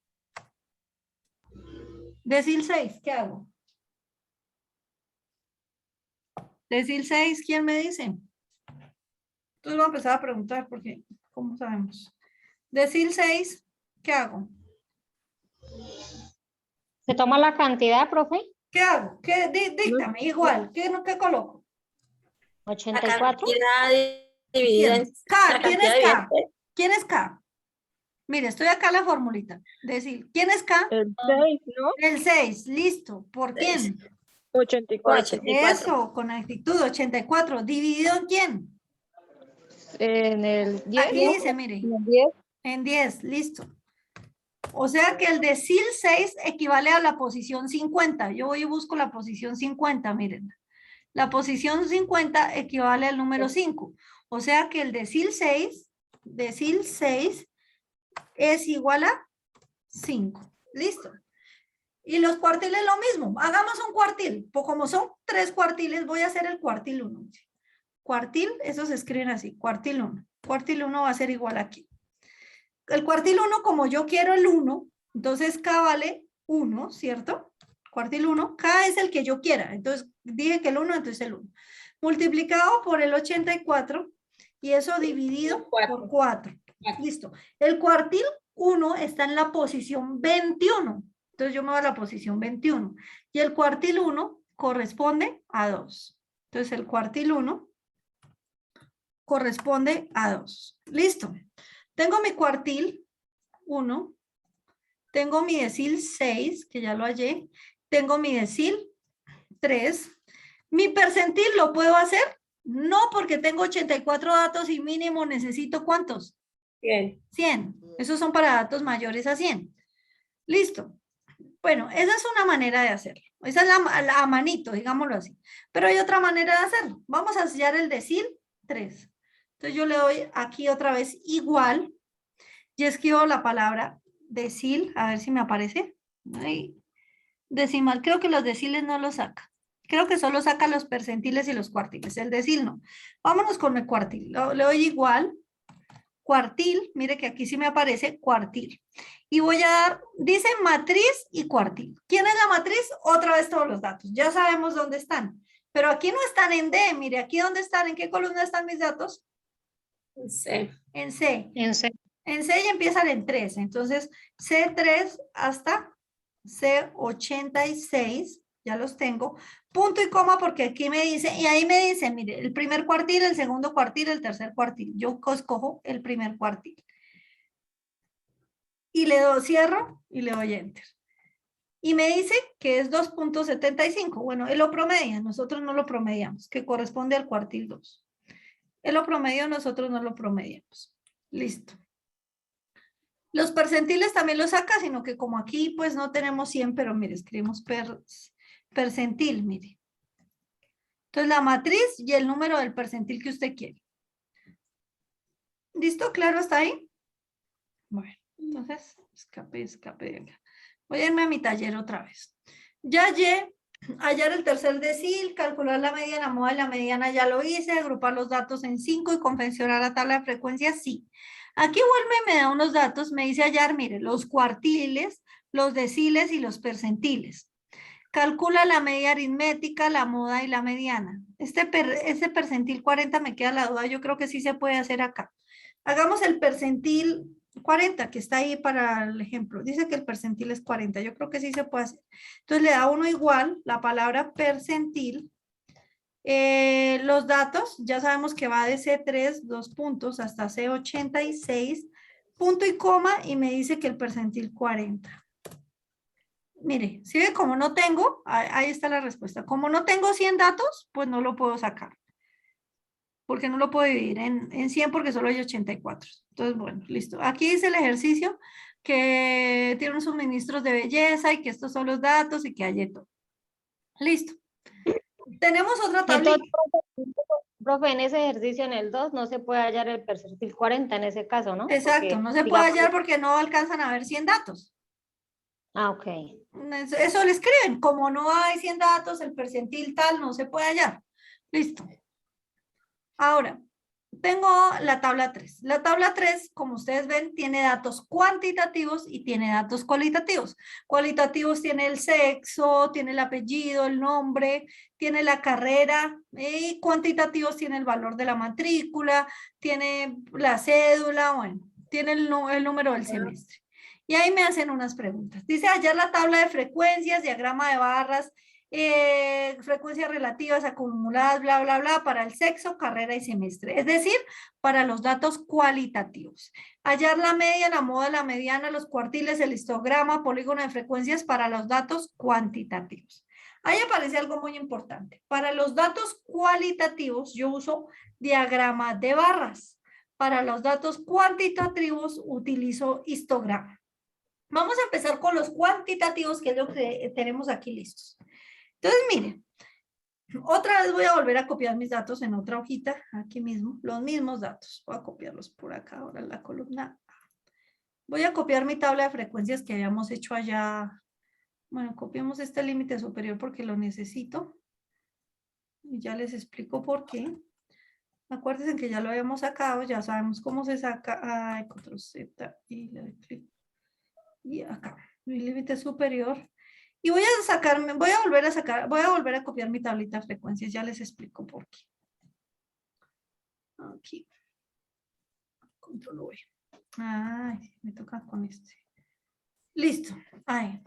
Decil 6, ¿qué hago? Decil 6, ¿quién me dice? Entonces voy a empezar a preguntar porque, ¿cómo sabemos? Decil 6, ¿qué hago?
¿Se toma la cantidad, profe?
¿Qué hago? Díctame, igual. ¿Qué
La
84.
cantidad dividida en
K,
la
¿quién
cantidad
es K?
dividida en
¿Quién es K? Mire, estoy acá la formulita. Decir, ¿quién es K?
El 6, ¿no?
El 6, listo. ¿Por
6
quién?
por
84.
84.
Eso, con actitud, 84. ¿Dividido en quién?
En el 10.
Aquí dice, mire,
En el 10.
en 10, listo. O sea que el decil 6 equivale a la posición 50. Yo voy y busco la posición 50, miren. La posición 50 equivale al número 5. O sea que el decil 6 es igual a 5. Listo. Y los cuartiles lo mismo. Hagamos un cuartil. Pues como son 3 cuartiles, voy a hacer el cuartil 1. Cuartil, eso se escriben así. Cuartil 1. Cuartil 1 va a ser igual aquí. El cuartil 1, como yo quiero el 1, entonces K vale 1, ¿cierto? Cuartil 1, K es el que yo quiera. Entonces dije que el 1, entonces el 1. Multiplicado por el 84 y eso dividido por 4. Listo. El cuartil 1 está en la posición 21. Entonces yo me voy a la posición 21. Y el cuartil 1 corresponde a 2. Entonces el cuartil 1 corresponde a 2. Listo. Tengo mi cuartil 1. Tengo mi decil 6, que ya lo hallé. Tengo mi decil 3. ¿Mi percentil lo puedo hacer? No, porque tengo 84 datos y mínimo necesito ¿cuántos?
100.
100. Esos son para datos mayores a 100. Listo. Bueno, esa es una manera de hacerlo. Esa es la manito, digámoslo así. Pero hay otra manera de hacerlo. Vamos a sellar el decil 3. Entonces yo le doy aquí otra vez igual y escribo la palabra decil, a ver si me aparece. Ahí. Decimal, creo que los deciles no los saca. Creo que solo saca los percentiles y los cuartiles. El decil no. Vámonos con el cuartil. Le doy igual. Cuartil, mire que aquí sí me aparece cuartil. Y voy a dar, dice matriz y cuartil. ¿Quién es la matriz? Otra vez todos los datos. Ya sabemos dónde están. Pero aquí no están en D. Mire, aquí dónde están, ¿en qué columna están mis datos?
C.
En C.
En C.
En C ya empiezan en 3. Entonces, C3 hasta C86, ya los tengo, punto y coma porque aquí me dice, y ahí me dice, mire, el primer cuartil, el segundo cuartil, el tercer cuartil. Yo escojo el primer cuartil. Y le doy cierro y le doy enter. Y me dice que es 2.75. Bueno, él lo promedia, nosotros no lo promediamos, que corresponde al cuartil 2. Él lo promedió, nosotros no lo promediamos. Listo. Los percentiles también los saca, sino que como aquí pues no tenemos 100, pero mire, escribimos percentil, mire. Entonces la matriz y el número del percentil que usted quiere. ¿Listo? ¿Claro hasta ahí? Bueno, entonces, escape de acá. Voy a irme a mi taller otra vez. Ya hallé, hallar el tercer decil, calcular la mediana, moda de la mediana ya lo hice, agrupar los datos en 5 y confeccionar la tabla de frecuencias, sí. Aquí vuelve y me da unos datos, me dice hallar, mire, los cuartiles, los deciles y los percentiles. Calcula la media aritmética, la moda y la mediana. Este percentil 40 me queda la duda, yo creo que sí se puede hacer acá. Hagamos el percentil 40, que está ahí para el ejemplo. Dice que el percentil es 40, yo creo que sí se puede hacer. Entonces le da uno igual, la palabra percentil. Los datos, ya sabemos que va de C3, 2 puntos, hasta C86, punto y coma, y me dice que el percentil 40. Mire, si ve como no tengo, ahí está la respuesta. Como no tengo 100 datos, pues no lo puedo sacar. Porque no lo puedo dividir en 100 porque solo hay 84. Entonces, bueno, listo. Aquí dice el ejercicio que tiene unos suministros de belleza y que estos son los datos y que hay todo. Listo. Tenemos otra tablita.
Entonces, profe, en ese ejercicio en el 2 no se puede hallar el percentil 40 en ese caso, ¿no?
Exacto,
Porque,
no se puede
digamos,
hallar porque no alcanzan a ver 100 datos.
Ah, ok.
Eso le escriben, como no hay 100 datos, el percentil tal no se puede hallar. Listo. Ahora, tengo la tabla 3. La tabla 3, como ustedes ven, tiene datos cuantitativos y tiene datos cualitativos. Cualitativos tiene el sexo, tiene el apellido, el nombre, tiene la carrera, y cuantitativos tiene el valor de la matrícula, tiene la cédula, bueno, tiene el número del semestre. Y ahí me hacen unas preguntas. Dice hallar la tabla de frecuencias, diagrama de barras, frecuencias relativas acumuladas, bla, bla, bla, para el sexo, carrera y semestre. Es decir, para los datos cualitativos. Hallar la media, la moda, la mediana, los cuartiles, el histograma, polígono de frecuencias para los datos cuantitativos. Ahí aparece algo muy importante. Para los datos cualitativos, yo uso diagrama de barras. Para los datos cuantitativos, utilizo histograma. Vamos a empezar con los cuantitativos, que es lo que tenemos aquí listos. Entonces, miren, otra vez voy a volver a copiar mis datos en otra hojita, aquí mismo, los mismos datos. Voy a copiarlos por acá, ahora en la columna A. Voy a copiar mi tabla de frecuencias que habíamos hecho allá. Bueno, copiamos este límite superior porque lo necesito. Y ya les explico por qué. Acuérdense que ya lo habíamos sacado, ya sabemos cómo se saca. Ay, control Z y le doy clic. Y acá, mi límite superior. Y voy a sacarme, voy a volver a copiar mi tablita de frecuencias, ya les explico por qué. Aquí. Control V. Ay, me toca con este. Listo. Ahí.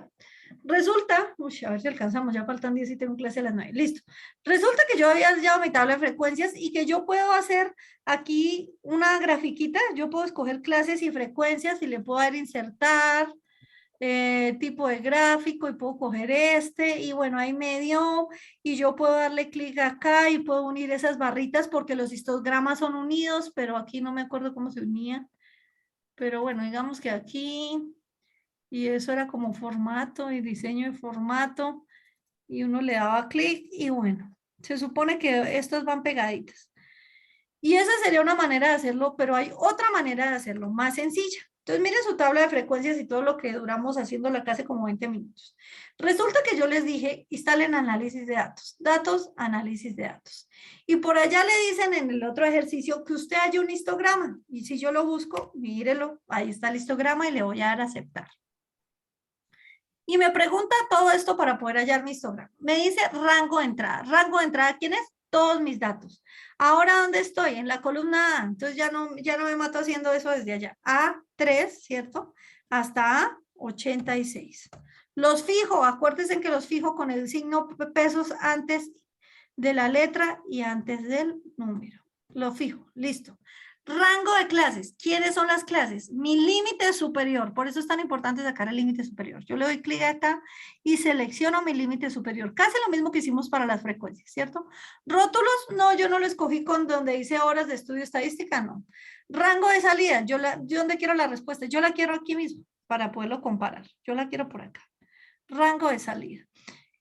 Resulta, a ver si alcanzamos, ya faltan 10 y tengo clase a las 9. Listo. Resulta que yo había hallado mi tabla de frecuencias y que yo puedo hacer aquí una grafiquita, yo puedo escoger clases y frecuencias y le puedo dar insertar, tipo de gráfico y puedo coger este y bueno, ahí me dio y yo puedo darle clic acá y puedo unir esas barritas porque los histogramas son unidos, pero aquí no me acuerdo cómo se unían, pero bueno, digamos que aquí y eso era como formato y diseño de formato y uno le daba clic y bueno, se supone que estos van pegaditas y esa sería una manera de hacerlo, pero hay otra manera de hacerlo más sencilla. Entonces, miren su tabla de frecuencias y todo lo que duramos haciendo la clase como 20 minutos. Resulta que yo les dije, instalen análisis de datos. Datos, análisis de datos. Y por allá le dicen en el otro ejercicio que usted haya un histograma. Y si yo lo busco, mírelo, ahí está el histograma y le voy a dar a aceptar. Y me pregunta todo esto para poder hallar mi histograma. Me dice rango de entrada. Rango de entrada, ¿quién es? Todos mis datos. Ahora, ¿dónde estoy? En la columna A. Entonces ya no me mato haciendo eso desde allá. A3, ¿cierto? Hasta A86. Los fijo, acuérdense que los fijo con el signo pesos antes de la letra y antes del número. Lo fijo, listo. Rango de clases. ¿Quiénes son las clases? Mi límite superior. Por eso es tan importante sacar el límite superior. Yo le doy clic acá y selecciono mi límite superior. Casi lo mismo que hicimos para las frecuencias, ¿cierto? Rótulos, no, yo no lo escogí con donde dice horas de estudio estadística, no. Rango de salida, yo donde quiero la respuesta, yo la quiero aquí mismo para poderlo comparar. Yo la quiero por acá. Rango de salida.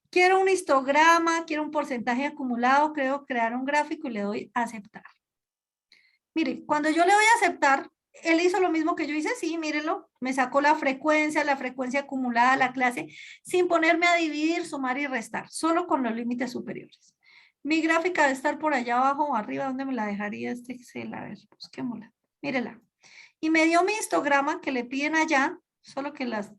Quiero un histograma, quiero un porcentaje acumulado, creo crear un gráfico y le doy a aceptar. Mire, cuando yo le doy a aceptar, él hizo lo mismo que yo hice, sí, mírenlo, me sacó la frecuencia acumulada, la clase, sin ponerme a dividir, sumar y restar, solo con los límites superiores. Mi gráfica debe estar por allá abajo o arriba, ¿dónde me la dejaría este Excel? A ver, busquémosla, mírela. Y me dio mi histograma que le piden allá, solo que las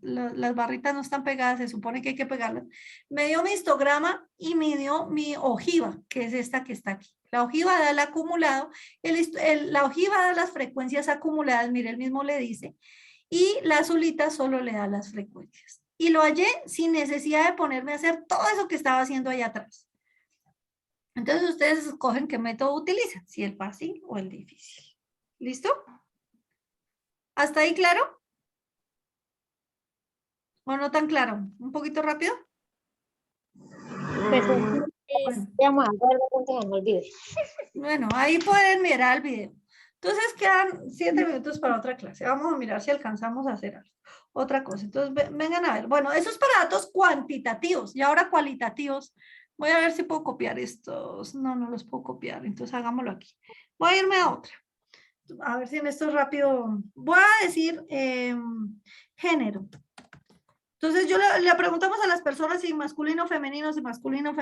barritas no están pegadas, se supone que hay que pegarlas. Me dio mi histograma y me dio mi ojiva, que es esta que está aquí. La ojiva da el acumulado, la ojiva da las frecuencias acumuladas, mire, él mismo le dice, y la azulita solo le da las frecuencias. Y lo hallé sin necesidad de ponerme a hacer todo eso que estaba haciendo allá atrás. Entonces ustedes escogen qué método utilizan, si el fácil o el difícil. ¿Listo? ¿Hasta ahí claro? ¿O no tan claro? ¿Un poquito rápido?
Pues vamos a ver, no se me olvide.
Bueno, ahí pueden mirar el video. Entonces quedan 7 minutos para otra clase. Vamos a mirar si alcanzamos a hacer algo. Otra cosa. Entonces vengan a ver. Bueno, eso es para datos cuantitativos. Y ahora cualitativos. Voy a ver si puedo copiar estos. No, no los puedo copiar. Entonces hagámoslo aquí. Voy a irme a otra. A ver si en esto es rápido. Voy a decir género. Entonces le preguntamos a las personas si masculino, femenino, masculino,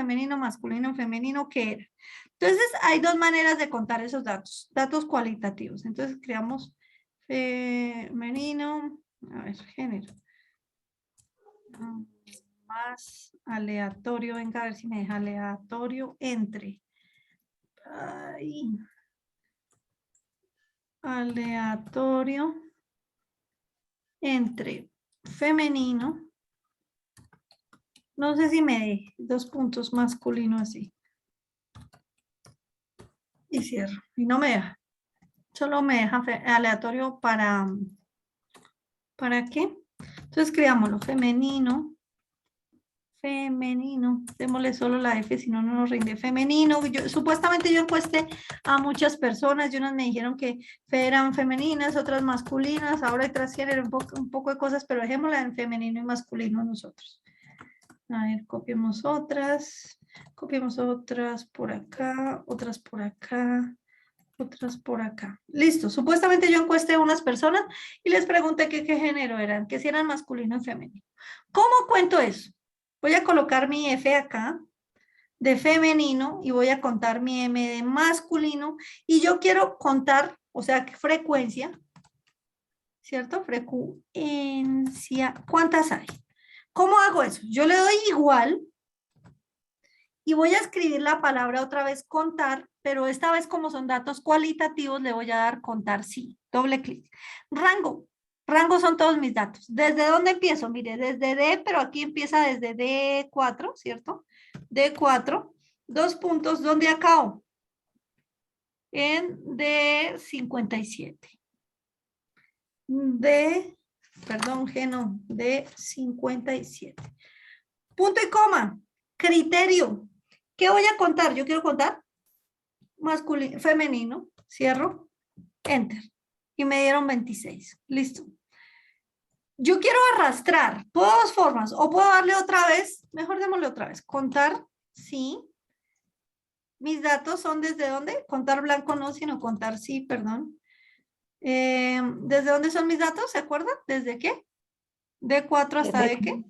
femenino, ¿qué era? Entonces hay dos maneras de contar esos datos cualitativos. Entonces creamos femenino, a ver, género. Más aleatorio, venga a ver si me deja aleatorio entre. Ay. Aleatorio entre femenino. No sé si me dé 2 puntos masculino así. Y cierro. Y no me deja. Solo me deja aleatorio para qué. Entonces creámoslo. Femenino. Femenino. Démosle solo la F, si no, no nos rinde. Femenino. Supuestamente yo encuesté a muchas personas y unas me dijeron que eran femeninas, otras masculinas. Ahora hay transgénero, un poco de cosas, pero dejémosla en femenino y masculino nosotros. A ver, copiemos otras por acá, otras por acá, otras por acá. Listo, supuestamente yo encuesté a unas personas y les pregunté qué género eran, que si eran masculino y femenino. ¿Cómo cuento eso? Voy a colocar mi F acá de femenino y voy a contar mi M de masculino y yo quiero contar, o sea, frecuencia, ¿cierto? Frecuencia, ¿cuántas hay? ¿Cómo hago eso? Yo le doy igual y voy a escribir la palabra otra vez contar, pero esta vez como son datos cualitativos le voy a dar contar sí, doble clic. Rango, rango son todos mis datos. ¿Desde dónde empiezo? Mire, desde D, pero aquí empieza desde D4, ¿cierto? D4, 2 puntos, ¿dónde acabo? En D57. De 57. Punto y coma. Criterio. ¿Qué voy a contar? Yo quiero contar masculino, femenino. Cierro. Enter. Y me dieron 26. Listo. Yo quiero arrastrar. Puedo dos formas. O puedo darle otra vez. Mejor démosle otra vez. Contar. Sí. Mis datos son desde dónde. Contar blanco no, sino contar sí, perdón. ¿Desde dónde son mis datos? ¿Se acuerdan? ¿Desde qué? ¿De 4 hasta de qué?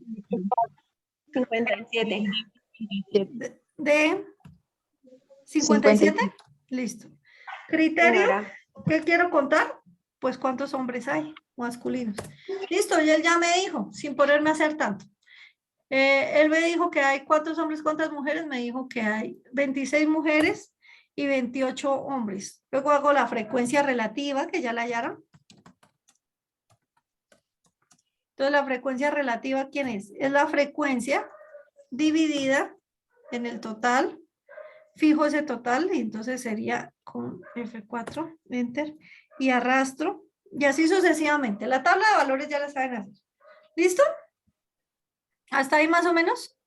57.
¿De 57? Listo. Criterio,
Señora.
¿qué quiero contar? Pues cuántos hombres hay, masculinos. Listo, y él ya me dijo, sin ponerme a hacer tanto. Él me dijo que hay cuántos hombres, cuántas mujeres, me dijo que hay 26 mujeres y 28 hombres. Luego hago la frecuencia relativa, que ya la hallaron. Entonces la frecuencia relativa, ¿quién es? Es la frecuencia dividida en el total. Fijo ese total y entonces sería con F4, enter, y arrastro, y así sucesivamente. La tabla de valores ya la saben hacer. ¿Listo? ¿Hasta ahí más o menos?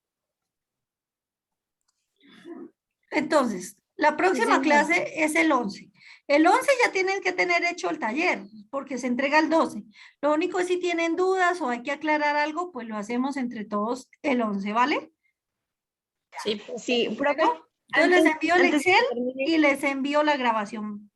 Entonces, la próxima
señora.
clase es el 11. El 11 ya tienen que tener hecho el taller, porque se entrega el 12. Lo único es si tienen dudas o hay que aclarar algo, pues lo hacemos entre todos el 11, ¿vale?
Sí, profe.
Sí, profe.
Entonces les envío el
antes que
Excel
termine,
y les envío la grabación.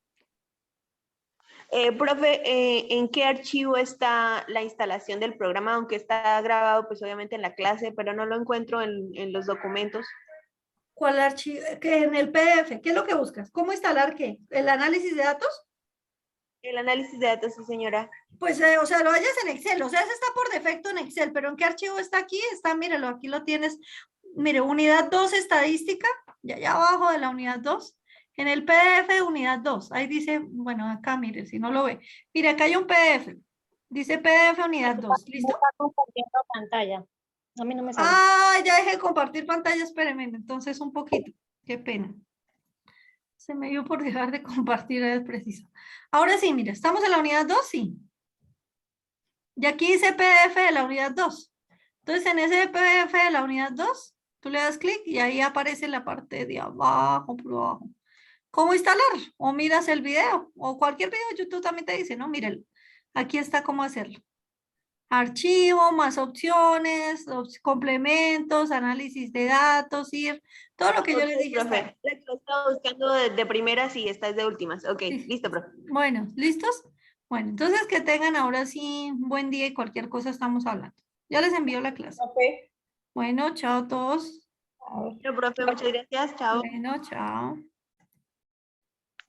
profe, ¿en qué archivo está la instalación del programa? Aunque está grabado, pues obviamente en la clase, pero no lo encuentro en los documentos.
¿Cuál archivo? Que en el PDF. ¿Qué es lo que buscas? ¿Cómo instalar qué? ¿El análisis de datos?
El análisis de datos, sí, señora.
Pues, o sea, lo hayas en Excel. O sea, ese está por defecto en Excel. ¿Pero en qué archivo está aquí? Está, míralo, aquí lo tienes. Mire, unidad 2, estadística. Y allá abajo de la unidad 2. En el PDF, unidad 2. Ahí dice, bueno, acá, mire, si no lo ve. Mire, acá hay un PDF. Dice PDF, unidad 2. ¿Listo?
Está compartiendo pantalla. A mí no me sale.
Ah, ya dejé de compartir pantalla, espérenme, entonces un poquito, qué pena. Se me dio por dejar de compartir, es preciso. Ahora sí, mira, ¿estamos en la unidad 2? Sí. Y aquí dice PDF de la unidad 2. Entonces, en ese PDF de la unidad 2, tú le das clic y ahí aparece la parte de abajo, por abajo. ¿Cómo instalar? O miras el video, o cualquier video de YouTube también te dice, ¿no? Míralo. Aquí está cómo hacerlo. Archivo, más opciones, complementos, análisis de datos, ir, todo lo que yo les
Ok,
dije. está ahí.
profe. Lo estaba buscando de primeras y esta es de últimas. Ok,
Sí.
listo, profe.
Bueno, ¿listos? Bueno, entonces que tengan ahora sí un buen día y cualquier cosa estamos hablando. Ya les envío la clase.
Profe.
Bueno, chao a todos.
Bueno, profe, muchas gracias. Chao.
Bueno, chao.